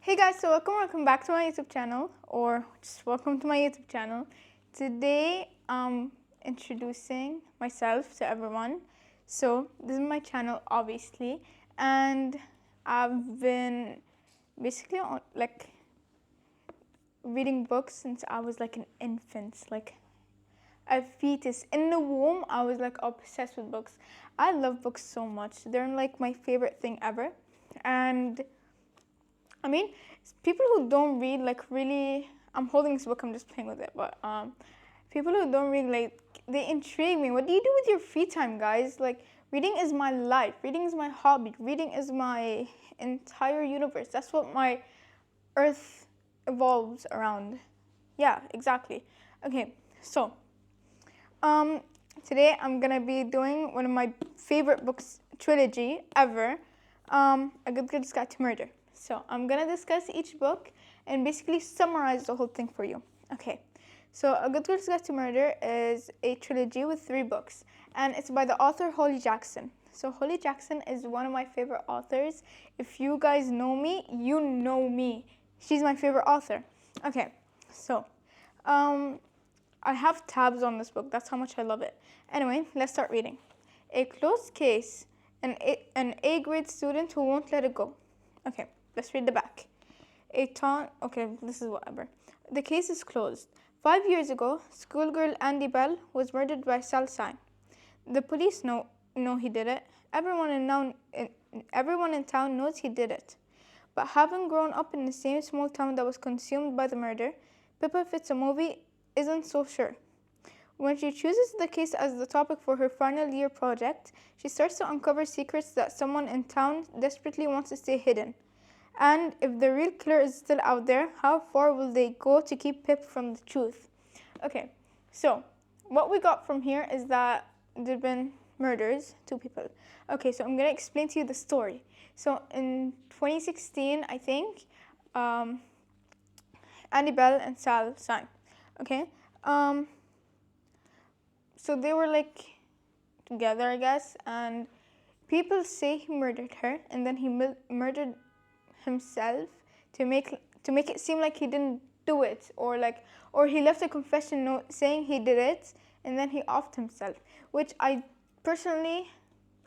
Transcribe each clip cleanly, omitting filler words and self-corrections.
Hey guys, so welcome back to my YouTube channel, or just welcome to my YouTube channel. Today I'm introducing myself to everyone. So this is my channel, obviously, and I've been basically reading books since I was like an infant, like a fetus in the womb. I was like obsessed with books. I love books so much. They're like my favorite thing ever. And I mean, people who don't read, like, really, I'm holding this book, I'm just playing with it, but people who don't read, like, they intrigue me. What do you do with your free time, guys? Like, reading is my life. Reading is my hobby. Reading is my entire universe. That's what my earth evolves around. Yeah, exactly. Okay, so today I'm gonna be doing one of my favorite books, trilogy ever, A Good Girl's Guide to Murder. So I'm gonna discuss each book and basically summarize the whole thing for you. Okay, so A Good Girl's Guide to Murder is a trilogy with 3 books, and it's by the author Holly Jackson. So Holly Jackson is one of my favorite authors. If you guys know me, you know me. She's my favorite author. Okay, so I have tabs on this book. That's how much I love it. Anyway, let's start reading. A closed case, an A-grade student who won't let it go. Okay, let's read the back. Okay, this is whatever. The case is closed. 5 years ago, schoolgirl Andy Bell was murdered by Sal Sine. The police know he did it. Everyone in town knows he did it. But having grown up in the same small town that was consumed by the murder, Pippa Fitzmahovey isn't so sure. When she chooses the case as the topic for her final year project, she starts to uncover secrets that someone in town desperately wants to stay hidden. And if the real killer is still out there, how far will they go to keep Pip from the truth? Okay, so what we got from here is that there have been murders, 2 people. Okay, so I'm going to explain to you the story. So in 2016, I think, Andy Bell and Sal Sine. Okay, so they were like together, I guess, and people say he murdered her, and then he murdered himself to make it seem like he didn't do it, or he left a confession note saying he did it, and then he offed himself. Which I personally,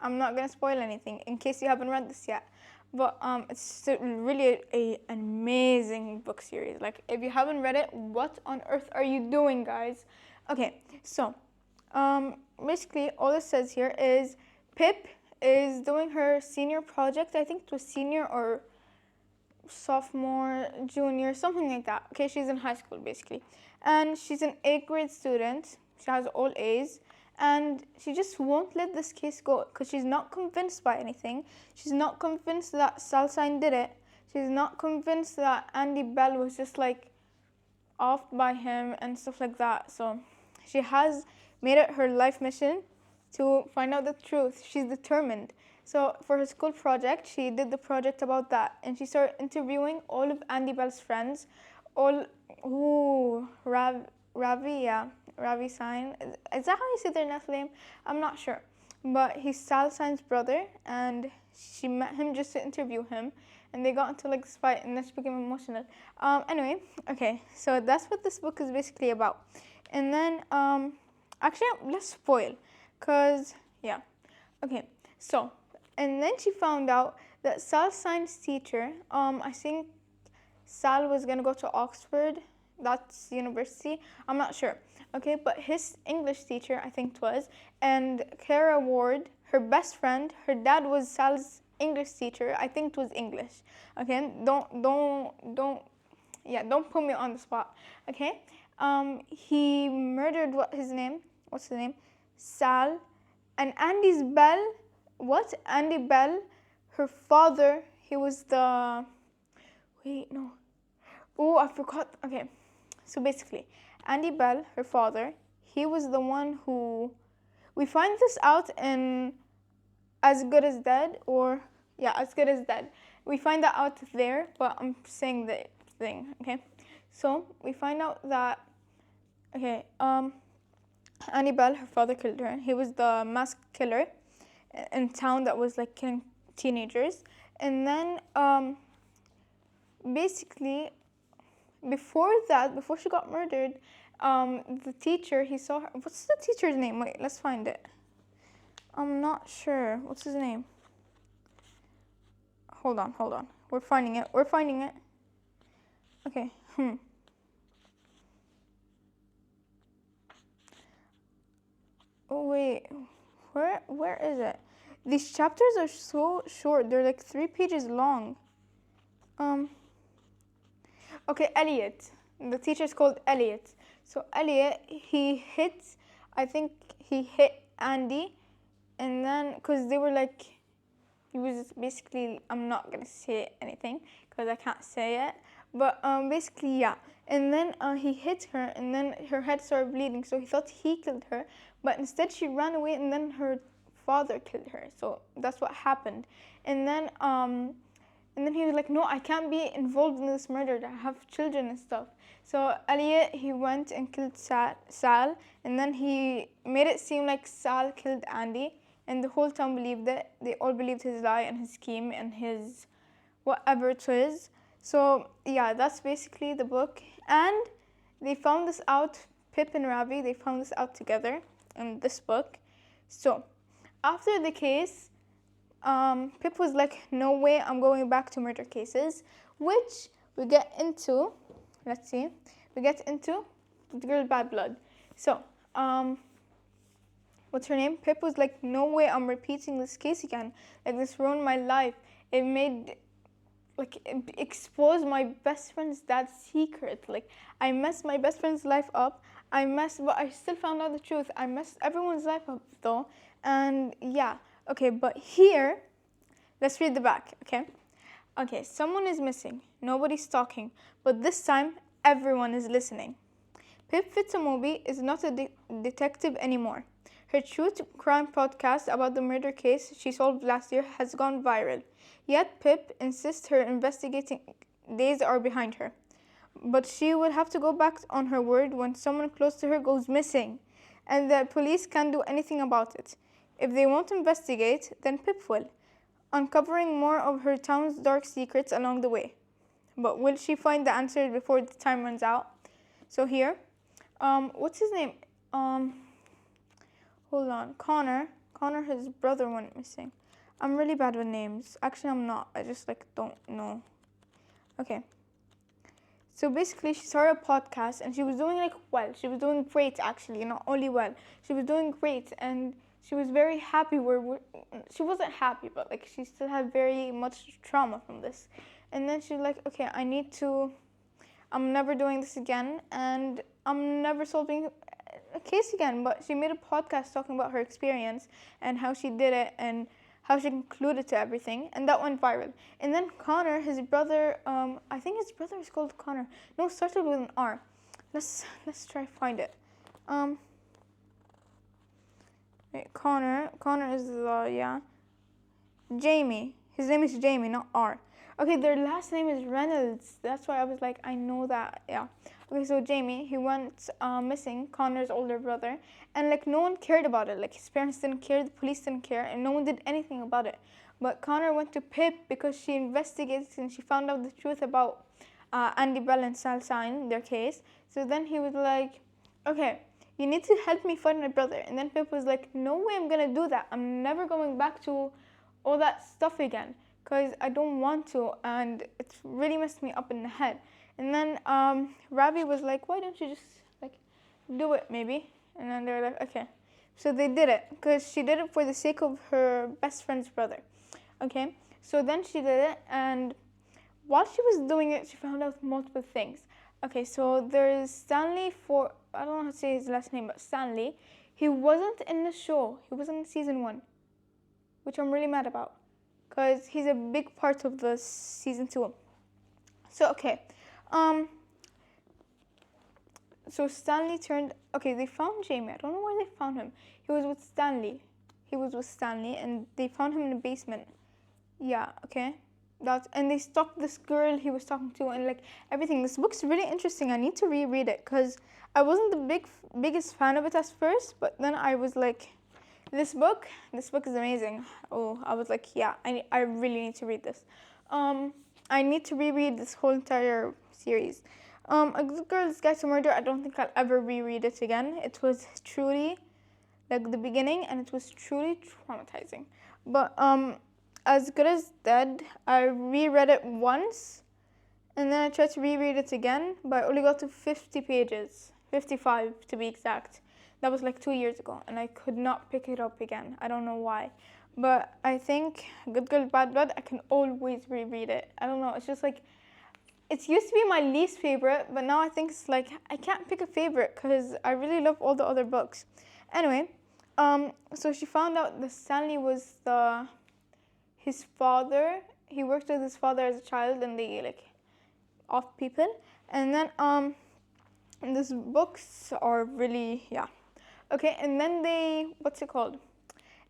I'm not gonna spoil anything in case you haven't read this yet. But it's really an amazing book series. Like, if you haven't read it, what on earth are you doing, guys? Okay, so basically all it says here is Pip is doing her senior project. I think it was senior or sophomore, junior, something like that. Okay, she's in high school basically, and she's an 8th grade student. She has all A's. And she just won't let this case go because she's not convinced by anything. She's not convinced that Sal Sine did it. She's not convinced that Andy Bell was just like offed by him and stuff like that. So she has made it her life mission to find out the truth. She's determined. So for her school project, she did the project about that, and she started interviewing all of Andy Bell's friends, Ravi Sine. Is that how you say their last name? I'm not sure. But he's Sal Sine's brother, and she met him just to interview him, and they got into like this fight, and then she became emotional. Anyway, okay, so that's what this book is basically about. And then, actually, let's spoil, cause yeah, okay. So, and then she found out that Sal Sine's teacher, I think Sal was gonna go to Oxford. That's university. I'm not sure. Okay, but his English teacher, I think it was, and Clara Ward, her best friend, her dad was Sal's English teacher. I think it was English. Okay, don't put me on the spot. Okay, he murdered what's the name? Sal, and Andy Bell, her father. He was the. Wait, no. Oh, I forgot. Okay. So basically, Andy Bell, her father, he was the one who... We find this out in As Good as Dead, As Good as Dead. We find that out there, but I'm saying the thing, okay? So, we find out that, Andy Bell, her father, killed her. He was the mass killer in town that was like killing teenagers. And then, basically, before she got murdered, the teacher, he saw her. What's the teacher's name? Wait, let's find it. I'm not sure. What's his name? Hold on. We're finding it. Okay. Oh, wait. Where is it? These chapters are so short. They're like 3 pages long. Okay, Elliot. The teacher's called Elliot. So Elliot, I think he hit Andy, and then, because they were like, he was basically, I'm not gonna say anything, because I can't say it, but basically, yeah. And then he hit her, and then her head started bleeding, so he thought he killed her, but instead she ran away, and then her father killed her. So that's what happened. And then he was like, no, I can't be involved in this murder. I have children and stuff. So Elliot, he went and killed Sal, and then he made it seem like Sal killed Andy, and the whole town believed it. They all believed his lie and his scheme and his whatever it was. So yeah, that's basically the book. And they found this out, Pip and Ravi, they found this out together in this book. So after the case, Pip was like, no way, I'm going back to murder cases, which we get into, we get into the girl Bad Blood. So, what's her name? Pip was like, no way, I'm repeating this case again. Like, this ruined my life. It exposed my best friend's dad's secret. Like, I messed my best friend's life up. But I still found out the truth. I messed everyone's life up, though. And yeah. Okay, but here, let's read the back, okay? Okay, someone is missing. Nobody's talking. But this time, everyone is listening. Pip Fitzmoby is not a detective anymore. Her true crime podcast about the murder case she solved last year has gone viral. Yet Pip insists her investigating days are behind her. But she will have to go back on her word when someone close to her goes missing, and the police can't do anything about it. If they won't investigate, then Pip will, uncovering more of her town's dark secrets along the way. But will she find the answers before the time runs out? So here, what's his name? Hold on, Connor, his brother went missing. I'm really bad with names. Actually, I'm not. I just don't know. Okay. So basically, she started a podcast, and she was doing well. She was doing great, actually, not only well. She was doing great, and she was very happy. She wasn't happy, but she still had very much trauma from this. And then she's like, okay, I'm never doing this again, and I'm never solving a case again. But she made a podcast talking about her experience and how she did it and how she concluded to everything, and that went viral. And then Connor, his brother, I think his brother is called Connor. No, it started with an R. Let's try to find it. Wait, Connor is Jamie. His name is Jamie, not R. Okay, their last name is Reynolds. That's why I was like, I know that, yeah. Okay, so Jamie, he went missing, Connor's older brother, and no one cared about it. His parents didn't care, the police didn't care, and no one did anything about it. But Connor went to Pip because she investigated and she found out the truth about Andy Bell and Sal Sain, their case. So then he was like, okay, you need to help me find my brother. And then Pip was like, no way I'm gonna do that. I'm never going back to all that stuff again because I don't want to, and it's really messed me up in the head. And then Ravi was like, why don't you just do it maybe? And then they were like, okay. So they did it because she did it for the sake of her best friend's brother. Okay, so then she did it, and while she was doing it, she found out multiple things. Okay, so there's Stanley I don't know how to say his last name, but Stanley. He wasn't in the show. He wasn't in season 1, which I'm really mad about because he's a big part of the season 2. So, okay. So Stanley they found Jamie. I don't know where they found him. He was with Stanley, and they found him in the basement. Yeah, okay. And they stalked this girl he was talking to and everything. This book's really interesting. I need to reread it because I wasn't the biggest fan of it at first, but then I was like, this book is amazing. Oh, I was like, yeah, I really need to read this. I need to reread this whole entire series. A Good Girl's Guide to Murder, I don't think I'll ever reread it again. It was truly like the beginning, and it was truly traumatizing. But As Good as Dead, I reread it once, and then I tried to reread it again, but I only got to 50 pages, 55 to be exact. That was like 2 years ago, and I could not pick it up again. I don't know why. But I think Good Girl, Bad Blood, I can always reread it. I don't know, it's just like, it used to be my least favorite, but now I think it's like, I can't pick a favorite because I really love all the other books. Anyway, so she found out that Stanley was his father. He worked with his father as a child, and they like off people. And then these books are really, yeah. Okay, and then they, what's it called?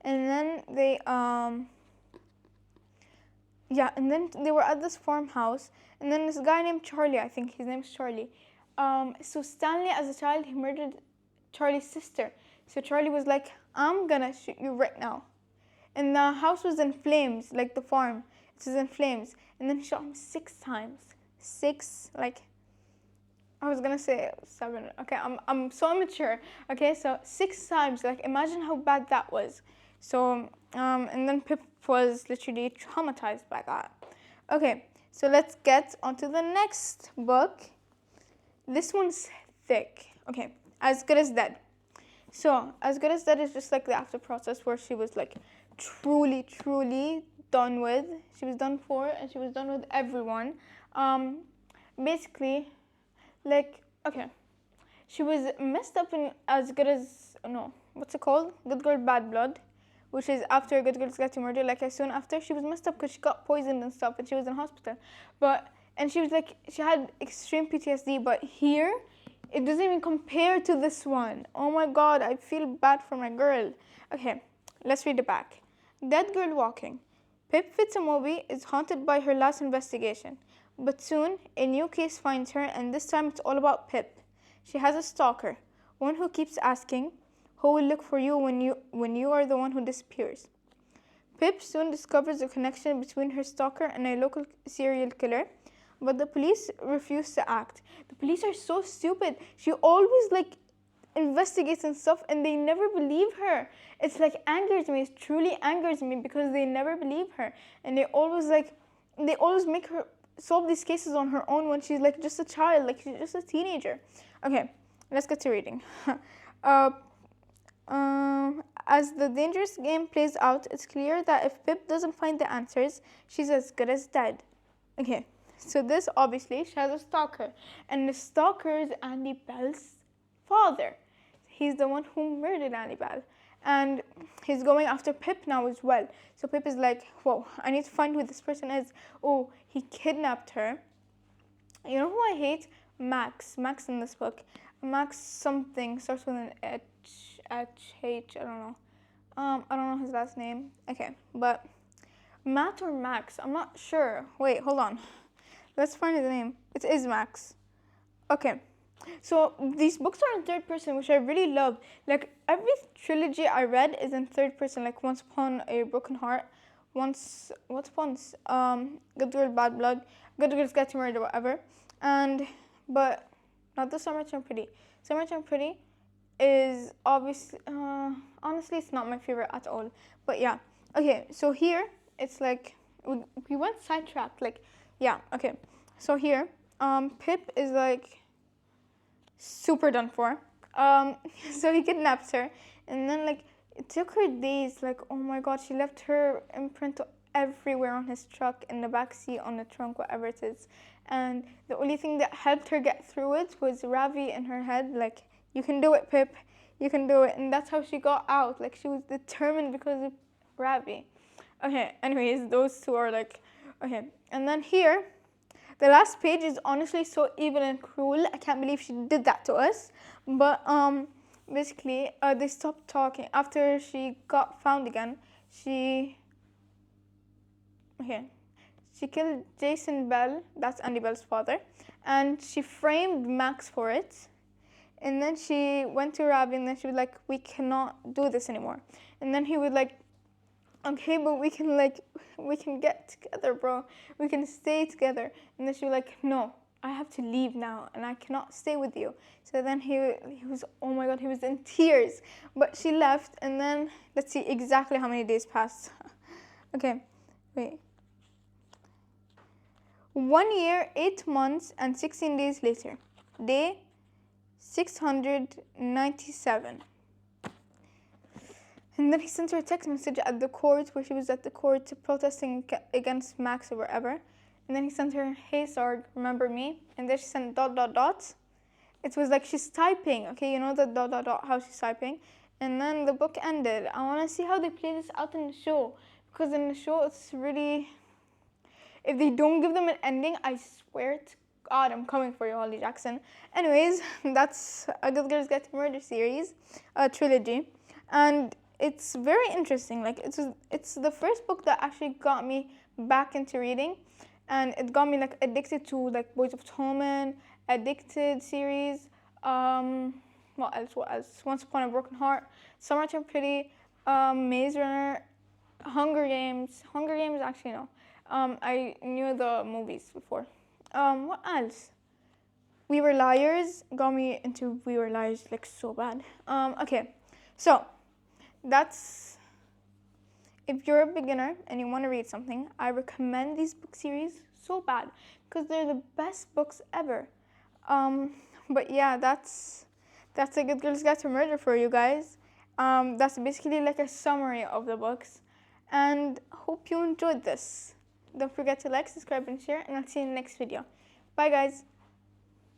And then they and then they were at this farmhouse, and then this guy named Charlie, I think his name's Charlie. So Stanley, as a child, he murdered Charlie's sister. So Charlie was like, I'm gonna shoot you right now. And the house was in flames, like the farm. It was in flames. And then he shot him 6 times. 6, like, I was gonna say 7. Okay, I'm so immature. Okay, so 6 times, like, imagine how bad that was. So, and then Pip was literally traumatized by that. Okay, so let's get onto the next book. This one's thick. Okay, As Good as Dead. So, As Good as Dead is just like the after process where she was like truly, truly done with. She was done for, and she was done with everyone. Basically, like, okay, she was messed up in As Good as, no, what's it called? Good Girl, Bad Blood, which is after Good Girl's Guide to Murder. Like, as soon after, she was messed up because she got poisoned and stuff, and she was in hospital. And she was like, she had extreme PTSD, but here, it doesn't even compare to this one. Oh my God, I feel bad for my girl. Okay, let's read it back. Dead Girl Walking. Pip Fitzmaurice is haunted by her last investigation, but soon a new case finds her, and this time it's all about Pip. She has a stalker, one who keeps asking, who will look for you when you are the one who disappears? Pip soon discovers a connection between her stalker and a local serial killer, but the police refuse to act. The police are so stupid. She always like investigates and stuff, and they never believe her. It's like angers me. It truly angers me because they never believe her, and they always make her solve these cases on her own when she's like just a child, like she's just a teenager. Okay, let's get to reading. As the dangerous game plays out, it's clear that if Pip doesn't find the answers, she's as good as dead. Okay. So this, obviously, she has a stalker. And the stalker is Andy Bell's father. He's the one who murdered Andy Bell. And he's going after Pip now as well. So Pip is like, whoa, I need to find who this person is. Oh, he kidnapped her. You know who I hate? Max. Max in this book. Max something. Starts with an H, I don't know. I don't know his last name. Okay, but Matt or Max? I'm not sure. Wait, hold on. Let's find his name. It is Max. Okay. So these books are in third person, which I really love. Like every trilogy I read is in third person. Like Once Upon a Broken Heart, Good Girl, Bad Blood, Good Girl's Guide to Murder, whatever. But not the Summer Time Pretty. Summer Time Pretty is obviously, honestly, it's not my favorite at all. But yeah. Okay. So here it's like we went sidetracked. Like. Yeah, okay. So here, Pip is like super done for. So he kidnaps her, and then like it took her days. Like, oh my God, she left her imprint everywhere on his truck, in the back seat, on the trunk, whatever it is. And the only thing that helped her get through it was Ravi in her head. Like, you can do it, Pip. You can do it. And that's how she got out. Like, she was determined because of Ravi. Okay. Anyways, those two are like. Okay, and then here, the last page is honestly so evil and cruel. I can't believe she did that to us. But basically, they stopped talking after she got found again. She killed Jason Bell. That's Andy Bell's father, and she framed Max for it. And then she went to Ravi, and then she was like, "We cannot do this anymore." And then he would like. okay, but we can get together, bro. We can stay together. And then she was like, no, I have to leave now and I cannot stay with you. So then he was, oh my God, he was in tears. But she left, and then let's see exactly how many days passed. Okay, wait. 1 year, 8 months, and 16 days later. Day 697. And then he sent her a text message at the court, where she was at the court protesting against Max or whatever. And then he sent her, hey, Sarg, remember me? And then she sent ... It was like she's typing, okay? You know the ... how she's typing. And then the book ended. I want to see how they play this out in the show. Because in the show, it's really... If they don't give them an ending, I swear to God, I'm coming for you, Holly Jackson. Anyways, that's A Good Girls Get Murder series, a trilogy. And it's very interesting. Like, it's the first book that actually got me back into reading. And it got me, like, addicted to, like, Boys of Tolman, Addicted series. What else? Once Upon a Broken Heart, Summertime Pretty, Maze Runner, Hunger Games, actually, no. I knew the movies before. What else? We Were Liars got me into We Were Liars, like, so bad. Okay, so that's... If you're a beginner and you want to read something, I recommend these book series so bad because they're the best books ever. But yeah, that's A Good Girl's Guide to Murder for you guys. That's basically like a summary of the books, and hope you enjoyed this. Don't forget to like, subscribe, and share, and I'll see you in the next video. Bye, guys.